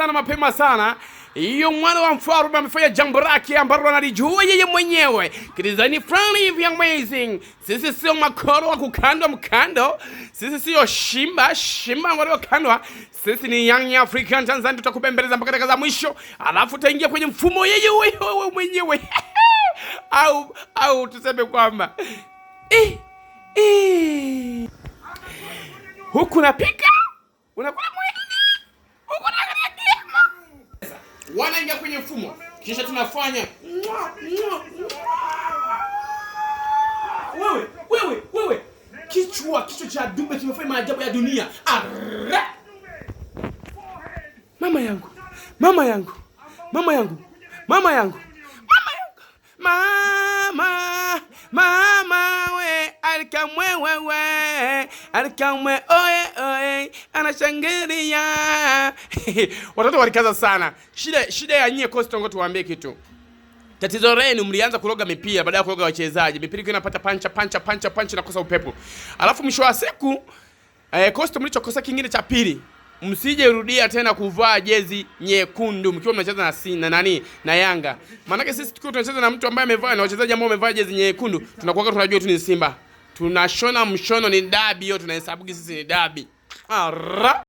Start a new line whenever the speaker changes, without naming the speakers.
mapema sana. Hiyo mwana wa mfalme amefanya jambo lake ambalo analijua yeye mwenyewe. Kidizani fulani hivi amazing. Sisi sio makoro wa kukandwa mkando. Sisi sio shimba wale wakandwa. Sisi ni Young African Tanzania, tutakubembeleza mpaka dakika za mwisho. Alafu utaingia kwenye mfumo yeye wewe mwenyewe. au tuseme kwamba huku napika unakula mwini, huku naangalia game. Wanaingia kwenye mfumo, kisha tunafanya wewe kichwa cha Dube kimefanya maajabu ya dunia. Mama yangu we alikamwe oye anashangilia. Watoto walikaza sana. Shida ya nyie Coastal, ngo tuwaambie kitu. Tatizo lenu mlianza kuloga mipira baada ya kuloga wachezaji. Mipira iko inapata pancha na kosa upepo. Alafu mwisho wa siku Coastal mlichokosa kingine cha pili, msije rudia tena kuvaa jezi nyekundu mkiwa mnacheza na Yanga. Maana sisi tukiwa tunacheza na mtu ambaye amevaa na wachezaji ambao wamevaa jezi nyekundu, tunakuwa tunajua tu ni Simba. Tunashona mshono, ni dabi hiyo, tunahesabu sisi ni dabi.